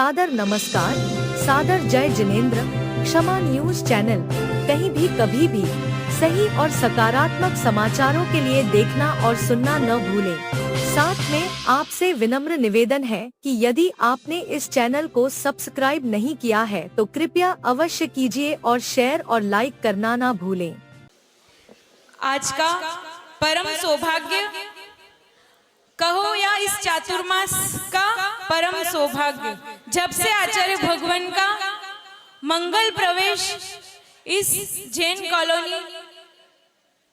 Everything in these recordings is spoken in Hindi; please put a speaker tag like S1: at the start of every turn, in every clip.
S1: सादर नमस्कार, सादर जय जिनेंद्र। क्षमा न्यूज चैनल कहीं भी कभी भी सही और सकारात्मक समाचारों के लिए देखना और सुनना न भूलें। साथ में आपसे विनम्र निवेदन है कि यदि आपने इस चैनल को सब्सक्राइब नहीं किया है तो कृपया अवश्य कीजिए और शेयर और लाइक करना ना भूलें।
S2: आज का परम सौभाग्य कहो या इस चातुर्मास का परम सौभाग्य, जब से आचार्य भगवान का मंगल प्रवेश इस जैन कॉलोनी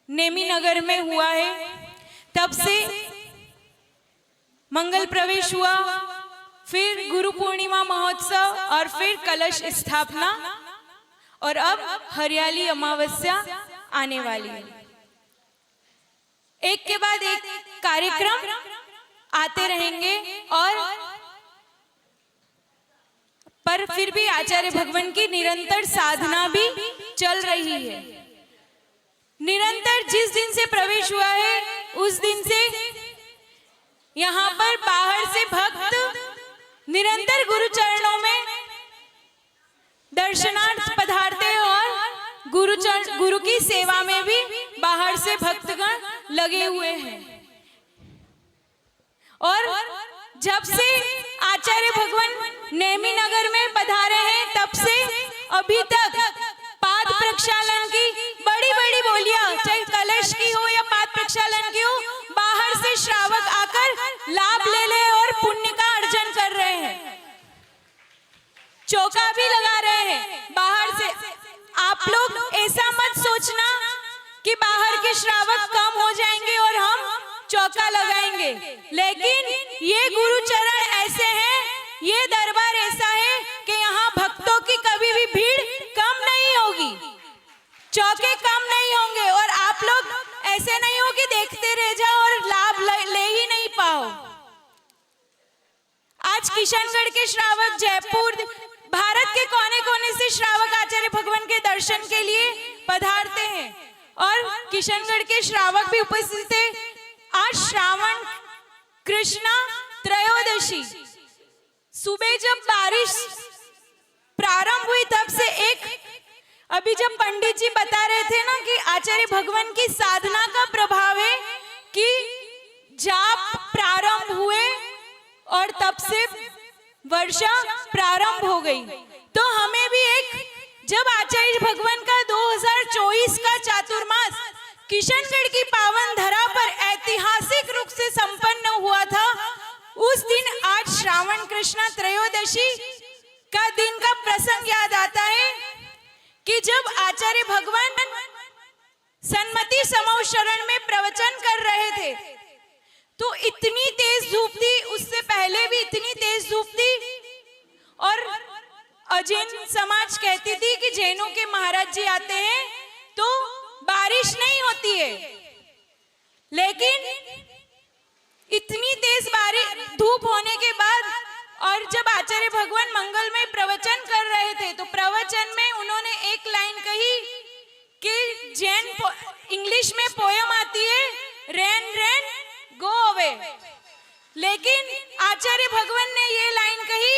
S2: नेमी नगर में हुआ है, तब से मंगल प्रवेश हुआ, फिर गुरु पूर्णिमा महोत्सव और फिर कलश स्थापना और अब हरियाली अमावस्या आने वाली है। एक के बाद एक कार्यक्रम आते रहेंगे और पर फिर भी आचार्य भगवान की निरंतर साधना भी चल रही है। निरंतर जिस दिन से प्रवेश हुआ है उस दिन से यहाँ पर बाहर से भक्त निरंतर गुरु चरणों में दर्शनार्थ पधारते हैं और गुरु की सेवा में भी बाहर से भक्तगण लगे हुए हैं। और जब से आचार्य भगवान नेमी नगर में पधारे हैं तब से अभी तक पाद प्रक्षालन की बड़ी बड़ी बोलियां, चाहे कलश की हो या पाद प्रक्षालन की हो, बाहर से श्रावक आकर लाभ ले ले और पुण्य का अर्जन कर रहे हैं, चौका भी लगा रहे हैं बाहर से। आप लोग ऐसा मत सोचना कि बाहर के श्रावक कम हो जाएंगे और हम चौका लगाएंगे, लेकिन ये गुरु चरण ऐसे हैं, ये दरबार ऐसा है कि यहाँ भक्तों की कभी भी भीड़ कम नहीं होगी, चौके कम नहीं होंगे और आप लोग ऐसे नहीं हो कि देखते रह जाओ और लाभ ले ही नहीं पाओ। आज किशनगढ़ के श्रावक, जयपुर, भारत के कोने कोने से श्रावक आचार्य भगवान के दर्शन के लिए पधारते हैं और किशनगढ़ के श्रावक भी उपस्थित थे। आज श्रावण कृष्णा त्रयोदशी सुबह जब बारिश प्रारंभ हुई तब से अभी जब पंडित जी बता रहे थे ना कि आचार्य भगवान की साधना का प्रभाव है कि जाप प्रारंभ हुए और तब से वर्षा प्रारंभ हो गई, तो हमें भी जब आचार्य भगवान का 2024 का चातुर्मास किशनगढ़ की पावन धरा पर ऐतिहासिक रूप से संपन्न हुआ था, उस दिन आज श्रावण कृष्णा त्रयोदशी का दिन का प्रसंग याद आता है कि जब आचार्य भगवान सन्मति समूह शरण में प्रवचन कर रहे थे तो इतनी तेज धूप थी, उससे पहले भी इतनी तेज धूप थी और अजैन समाज कहती थी कि जैनों के महाराज जी आते हैं तो बारिश नहीं होती है, लेकिन इतनी तेज धूप होने के बाद और जब आचार्य भगवान मंगल में प्रवचन कर रहे थे तो प्रवचन में उन्होंने एक लाइन कही कि जैन इंग्लिश में पोयम आती है रेन रेन गो अवे, लेकिन आचार्य भगवान ने ये लाइन कही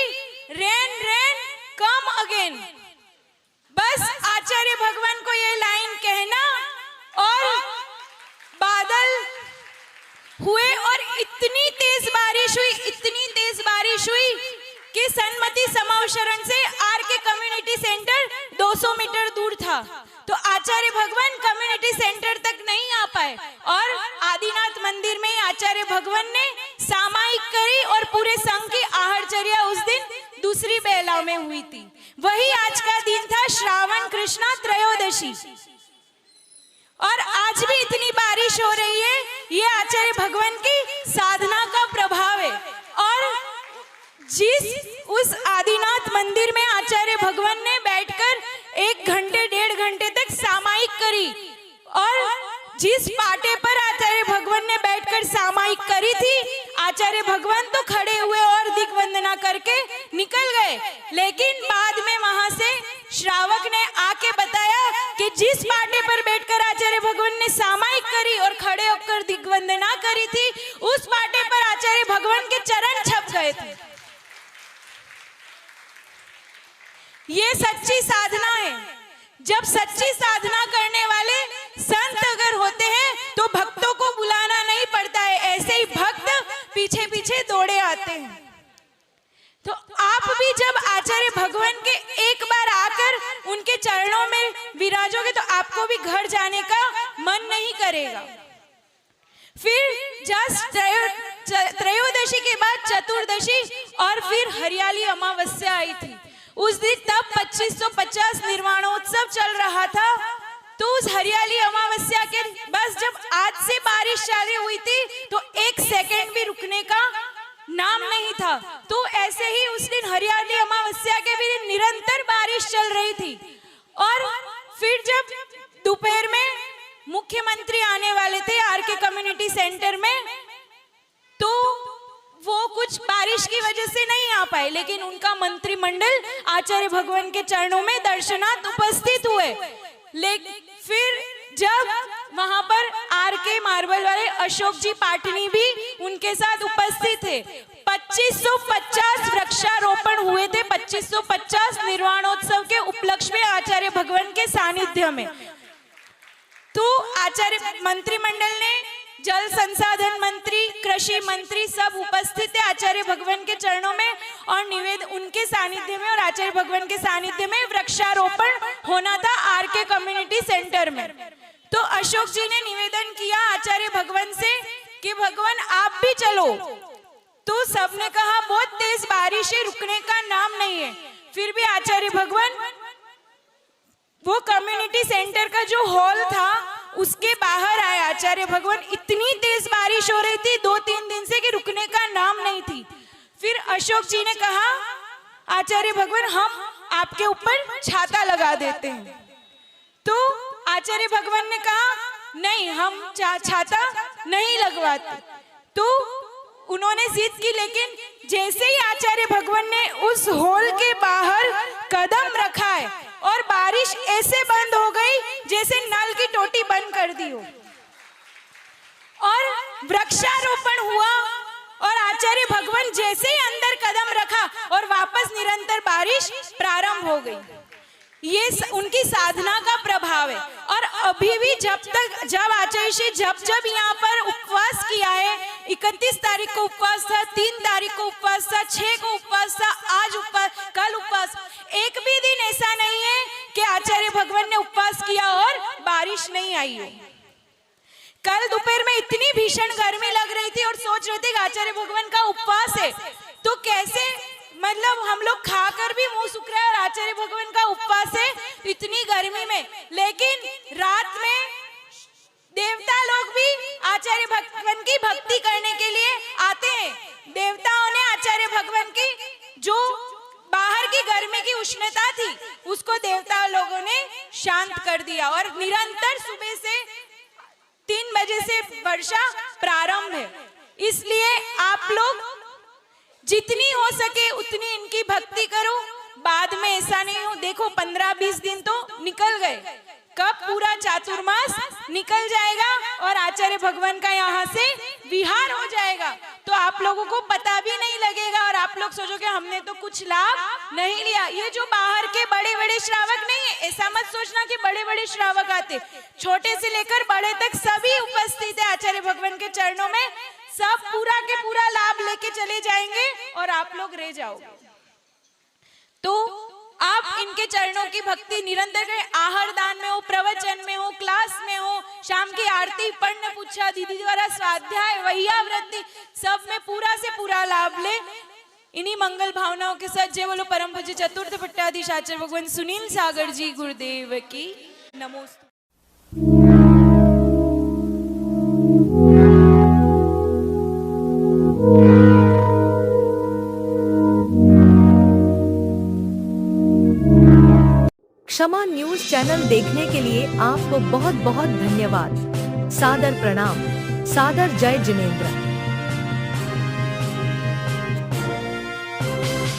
S2: रेन रेन कम अगेन। बस आचार्य भगवान को ये लाइन कहना और बादल हुए और इतनी तेज बारिश हुई कि सन्मति समाव शरण से आर के कम्युनिटी सेंटर 200 मीटर दूर था, तो आचार्य भगवान कम्युनिटी सेंटर तक नहीं आ पाए और आदिनाथ मंदिर में आचार्य भगवान ने सामायिक करी और पूरे संघ की आहारचर्या उस दिन दूसरी बेला में हुई थी। वही आज का दिन था श्रावण कृष्णा त्रयोदशी और आज भी इतनी बारिश हो रही है, ये आचार्य भगवान की साधना का प्रभाव है। और जिस उस आदिनाथ मंदिर में आचार्य भगवान ने बैठकर 1 घंटे 1.5 घंटे तक सामायिक करी और जिस पाटे पर आचार्य भगवान ने बैठकर सामायिक करी थी, आचार्य भगवान तो खड़े हुए और दिग्वंदना करके निकल गए, लेकिन बाद में वहां से श्रावक ने आके बताया कि जिस पाटे पर बैठकर आचार्य भगवान ने सामायिक करी और खड़े होकर दिग्वंदना करी थी, उस पाटे पर आचार्य भगवान के चरण छप गए थे। ये सच्ची साधना है। जब सच्ची साधना करने वाले संत अगर होते हैं तो भक्तों को बुलाना नहीं पड़ता है, ऐसे ही भक्त पीछे पीछे दौड़े आते हैं। तो आप भी जब आचार्य भगवान के एक बार आकर उनके चरणों में विराजोगे तो आपको भी घर जाने का मन नहीं करेगा। फिर जस्ट त्रयोदशी के बाद चतुर्दशी और फिर हरियाली अमावस्या आई थी। उस दिन तब 2550 निर्वाणोत्सव चल रहा था। तो उस हरियाली अमावस्या के बस जब आज से बारिश चालू हुई थी तो एक सेकंड भी रुकने का नाम नहीं था। तो ऐसे ही उस दिन हरियाली अमावस्या के भी दिन निरंतर बारिश चल रही थी। और फिर जब दोपहर में मुख्यमंत्री आने वाले थे आरके कम्युनिटी सेंटर में, तो वो कुछ बारिश की वजह से नहीं आ पाए, लेकिन उनका मंत्रिमंडल आचार्य भगवान के चरणों में दर्शनार्थ उपस्थित हुए। लेकिन फिर जब वहां पर आरके मार्बल वाले अशोक जी पाटनी भी उनके साथ उपस्थित थे। 2550 वृक्षारोपण हुए थे, 2550 निर्वाणोत्सव के उपलक्ष्य में आचार्य भगवान के सानिध्य में। तो आचार्य मंत्रिमंडल ने जल संसाधन मंत्री, कृषि मंत्री सब उपस्थित थे आचार्य भगवान के चरणों में और उनके सानिध्य में और आचार्य भगवान के सानिध्य में वृक्षारोपण होना था आरके कम्युनिटी सेंटर में। तो अशोक जी ने निवेदन किया आचार्य भगवान से कि भगवान आप भी चलो। तो सबने कहा बहुत तेज बारिश है, रुकने का नाम नहीं है। फिर भी आचार्य भगवान वो कम्युनिटी सेंटर का जो हॉल था उसके बाहर आए आचार्य भगवान। इतनी तेज बारिश हो रही थी 2-3 दिन से कि रुकने का नाम नहीं थी। फिर अशोक जी ने कहा आचार्य भगवान हम आपके ऊपर छाता लगा देते हैं। तो आचार्य भगवान ने कहा नहीं, हम छाता नहीं लगवाते। तो उन्होंने जिद की, लेकिन जैसे ही आचार्य भगवान ने उस हॉल के बाहर कदम रखा है और बारिश ऐसे बंद हो गई जैसे नल की टोटी बंद कर दी हो, और वृक्षारोपण हुआ। और आचार्य भगवान जैसे ही अंदर कदम रखा और वापस निरंतर बारिश प्रारंभ हो गई। ये उनकी साधना का प्रभाव है। और अभी भी जब आचार्य श्री जब यहाँ पर उपवास किया है, 31 तारीख को उपवास था, 3 तारीख को उपवास था, 6 को उपवास था, आज उपवास, कल उपवास। एक भी दिन ऐसा नहीं है कि आचार्य भगवान ने उपवास किया और बारिश नहीं आई हो। कल दोपहर में इतनी भीषण गर्मी लग रही थी और सोच रहे थे कि आचार्य भगवान का उपवास है तो कैसे, मतलब हम लोग खाकर भी मुंह सूख रहे हैं और आचार्य भगवान का उपवास है इतनी गर्मी में। लेकिन रात में देवता लोग भी आचार्य भगवान की भक्ति करने के लिए आते हैं। देवताओं ने आचार्य भगवान की जो बाहर की गर्मी की उष्णता थी उसको देवता लोगों ने शांत कर दिया। और निरंतर सुबह से 3 बजे से वर्षा प्रारंभ है। इसलिए आप लोग जितनी हो सके उतनी इनकी भक्ति करो। बाद में ऐसा नहीं हो, देखो 15-20 दिन तो निकल गए, कब पूरा चातुर्मास निकल जाएगा और आचार्य भगवान का यहाँ से विहार हो जाएगा तो आप लोगों को पता भी नहीं लगेगा और आप लोग सोचोगे हमने तो कुछ लाभ नहीं लिया। ये जो बाहर के बड़े बड़े श्रावक नहीं है, ऐसा मत सोचना कि बड़े बड़े श्रावक आते, छोटे से लेकर बड़े तक सभी उपस्थित है आचार्य भगवान के चरणों में। सब पूरा के पूरा लाभ लेके चले जाएंगे और आप लोग रह जाओगे। तो आप इनके चरणों की भक्ति निरंतर करें। आहार दान में हो, प्रवचन में हो, क्लास में हो, शाम की आरती, पढ़ने पूछा, दीदी द्वारा स्वाध्याय, वैयावृत्ति, सब में पूरा से पूरा लाभ ले। इन्हीं मंगल भावनाओं के साथ जय बोलो परम पूज्य चतुर्थ पट्टाधीश आचार्य भगवान सुनील सागर जी गुरुदेव की नमोस्तु।
S1: क्षमा न्यूज चैनल देखने के लिए आपको बहुत बहुत धन्यवाद। सादर प्रणाम। सादर जय जिनेंद्र।